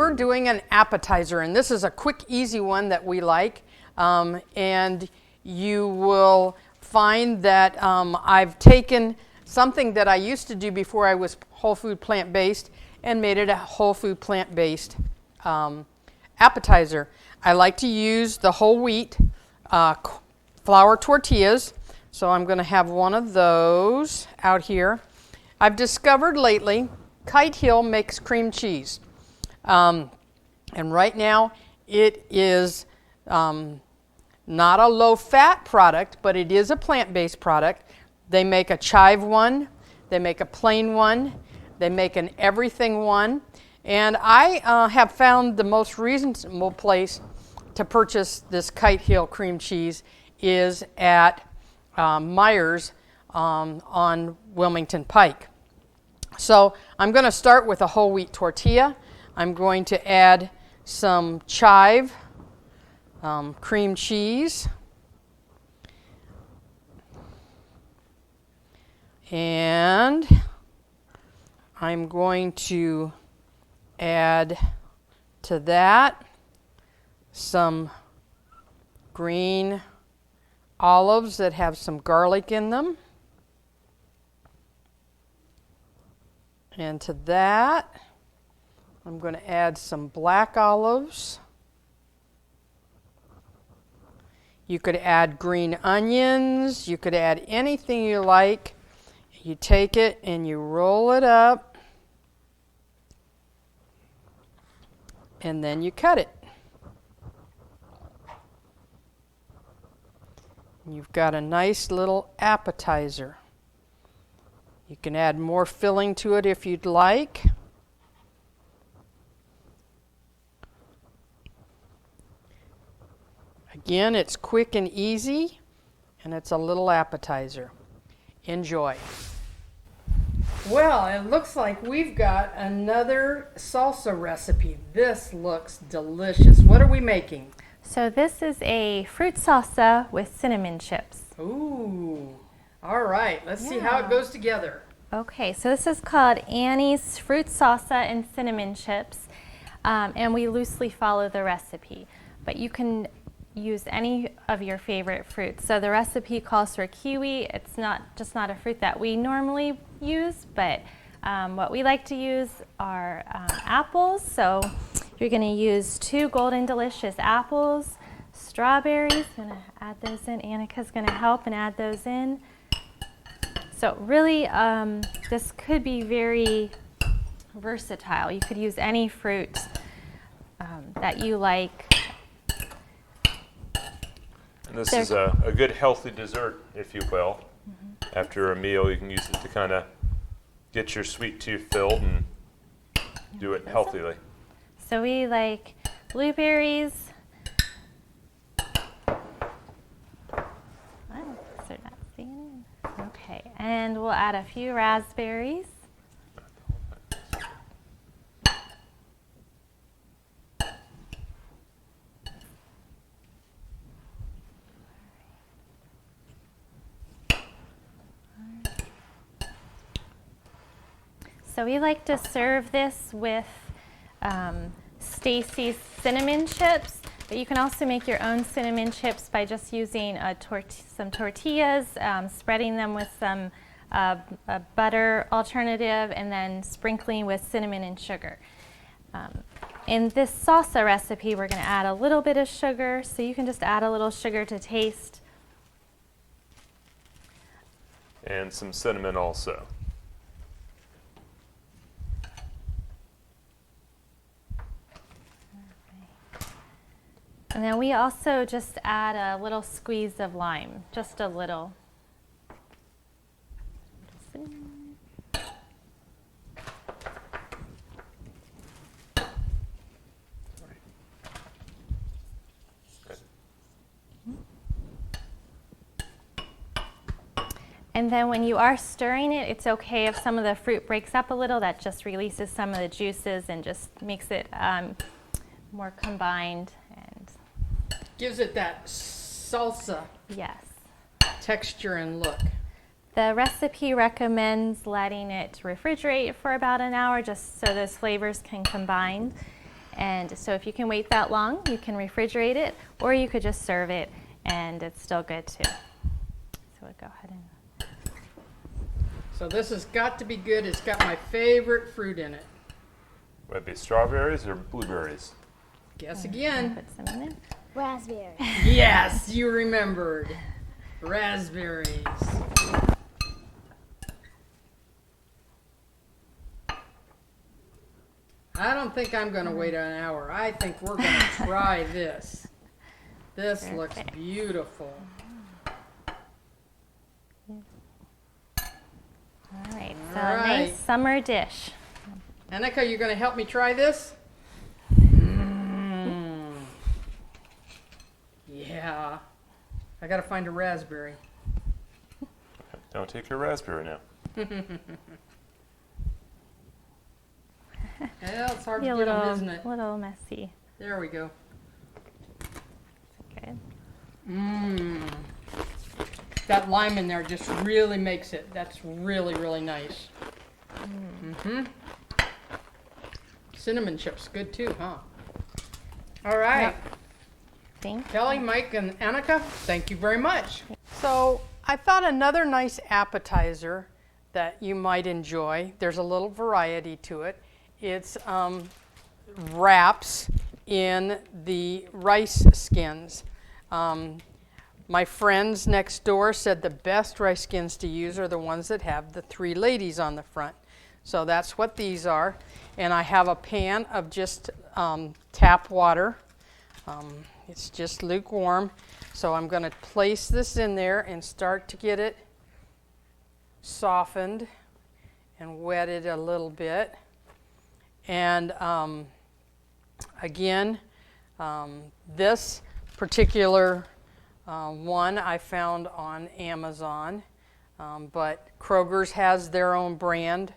we're doing an appetizer, and this is a quick, easy one that we like. And you will find that I've taken something that I used to do before I was whole food plant-based and made it a whole food plant-based appetizer. I like to use the whole wheat flour tortillas, so I'm going to have one of those out here. I've discovered lately Kite Hill makes cream cheese, and right now it is not a low-fat product, but it is a plant-based product. They make a chive one, they make a plain one, they make an everything one, and I have found the most reasonable place to purchase this Kite Hill cream cheese is at Meijer's on Wilmington Pike. So I'm going to start with a whole wheat tortilla. I'm going to add some chive cream cheese, and I'm going to add to that some green olives that have some garlic in them, and to that I'm going to add some black olives. You could add green onions, you could add anything you like. You take it and you roll it up, and then you cut it. You've got a nice little appetizer. You can add more filling to it if you'd like. Again, it's quick and easy, and it's a little appetizer. Enjoy. Well, it looks like we've got another salsa recipe. This looks delicious. What are we making? So this is a fruit salsa with cinnamon chips. Ooh, all right. Let's see how it goes together. Okay, so this is called Annie's fruit salsa and cinnamon chips, and we loosely follow the recipe. But you can use any of your favorite fruits. So the recipe calls for kiwi. It's not a fruit that we normally use, but what we like to use are apples. So you're going to use 2 Golden Delicious apples, strawberries. I'm going to add those in. Annika's going to help and add those in. So really, this could be very versatile. You could use any fruit that you like. And this is a good healthy dessert, if you will. Mm-hmm. After a meal, you can use it to kind of get your sweet tooth filled and do it healthily. So we like blueberries. They're not seeing it. Okay, and we'll add a few raspberries. So we like to serve this with Stacy's cinnamon chips, but you can also make your own cinnamon chips by just using some tortillas, spreading them with some a butter alternative, and then sprinkling with cinnamon and sugar. In this salsa recipe, we're going to add a little bit of sugar, so you can just add a little sugar to taste. And some cinnamon also. And then we also just add a little squeeze of lime, just a little. And then when you are stirring it, it's okay if some of the fruit breaks up a little. That just releases some of the juices and just makes it more combined. And gives it that salsa texture and look. The recipe recommends letting it refrigerate for about an hour just so those flavors can combine. And so if you can wait that long, you can refrigerate it, or you could just serve it and it's still good too. So we'll go ahead and. So this has got to be good. It's got my favorite fruit in it. Would it be strawberries or blueberries? Guess again. Put some in there. Raspberry. Yes, you remembered. Raspberries. I don't think I'm going to wait an hour. I think we're going to try this. This looks beautiful. All right, so All a right. nice summer dish. Annika, you're going to help me try this? Yeah. I got to find a raspberry. Don't take your raspberry now. Well, it's hard Be to a get them, little, isn't it? little messy. There we go. Good. That lime in there just really makes it. That's really, really nice. Cinnamon chips, good too, huh? All right. Thank you. Kelly, Mike, and Annika, thank you very much. So I thought another nice appetizer that you might enjoy, there's a little variety to it. It's wraps in the rice skins. My friends next door said the best rice skins to use are the ones that have the 3 ladies on the front. So that's what these are. And I have a pan of just tap water. It's just lukewarm. So I'm going to place this in there and start to get it softened and wetted a little bit. And again, this particular one I found on Amazon, but Kroger's has their own brand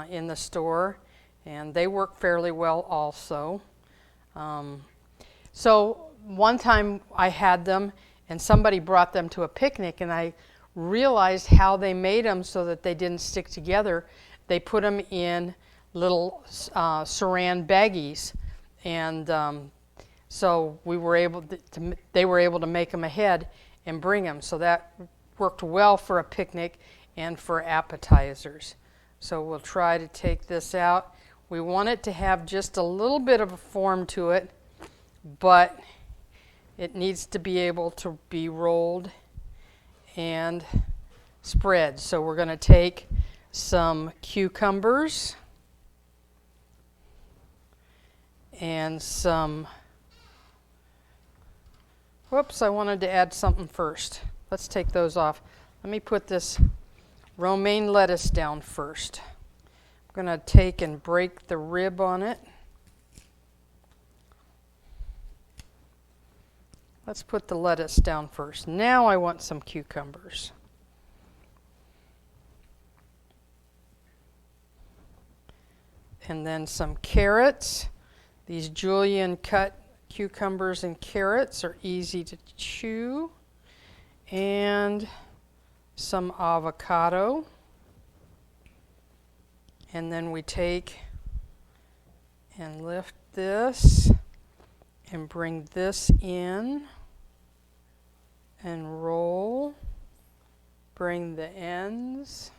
in the store, and they work fairly well also. So one time I had them, and somebody brought them to a picnic, and I realized how they made them so that they didn't stick together. They put them in little saran baggies, and so we were able to, they were able to make them ahead and bring them. So that worked well for a picnic and for appetizers. So we'll try to take this out. We want it to have just a little bit of a form to it, but it needs to be able to be rolled and spread. So we're going to take some cucumbers and some, whoops, I wanted to add something first. Let's take those off. Let me put this romaine lettuce down first. I'm going to take and break the rib on it. Let's put the lettuce down first. Now I want some cucumbers. And then some carrots. These julienne cut cucumbers and carrots are easy to chew. And some avocado. And then we take and lift this and bring this in and roll. Bring the ends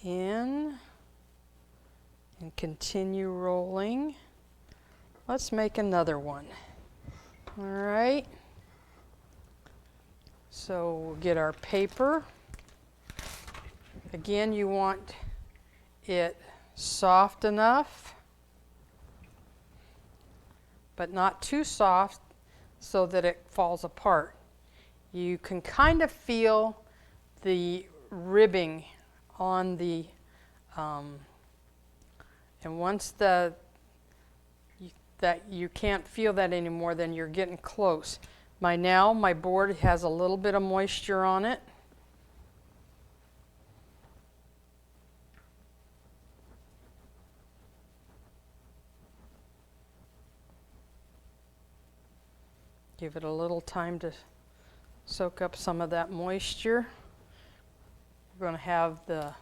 in and continue rolling. Let's make another one. All right. So we'll get our paper. Again, you want it soft enough, but not too soft so that it falls apart. You can kind of feel the ribbing on the, and once that you can't feel that anymore, then you're getting close. By now, my board has a little bit of moisture on it. Give it a little time to soak up some of that moisture. We're going to have the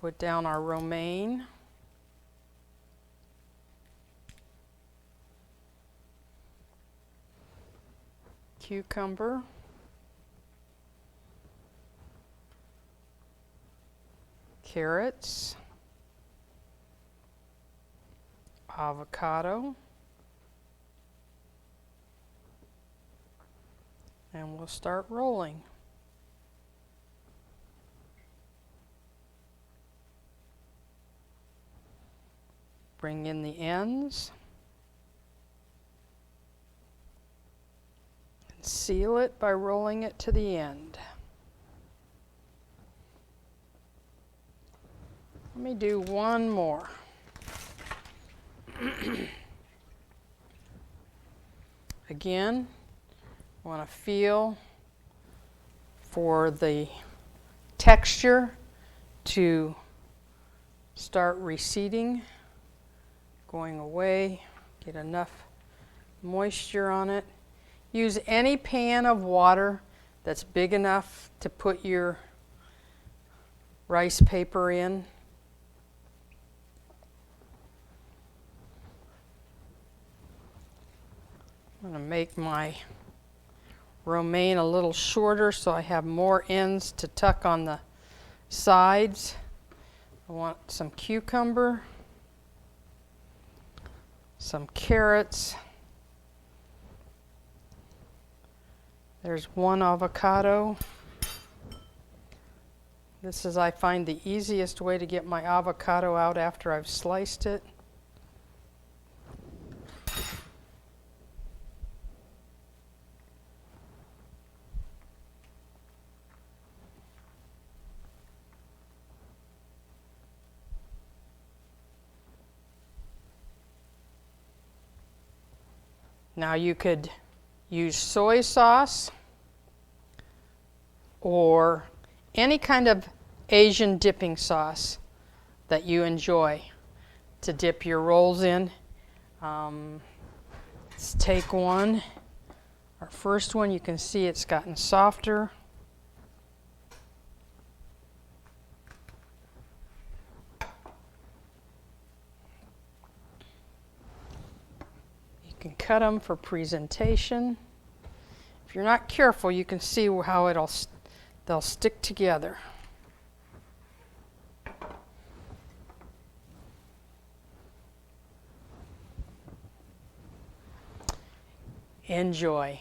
Put down our romaine. Cucumber. Carrots. Avocado. And we'll start rolling. Bring in the ends. And seal it by rolling it to the end. Let me do one more. Again, I want to feel for the texture to start receding, going away, get enough moisture on it. Use any pan of water that's big enough to put your rice paper in. I'm going to make my romaine a little shorter so I have more ends to tuck on the sides. I want some cucumber, some carrots. There's one avocado. This is, I find, the easiest way to get my avocado out after I've sliced it. Now you could use soy sauce or any kind of Asian dipping sauce that you enjoy to dip your rolls in. Let's take one. Our first one, you can see it's gotten softer. You can cut them for presentation. If you're not careful, you can see how they'll stick together. Enjoy.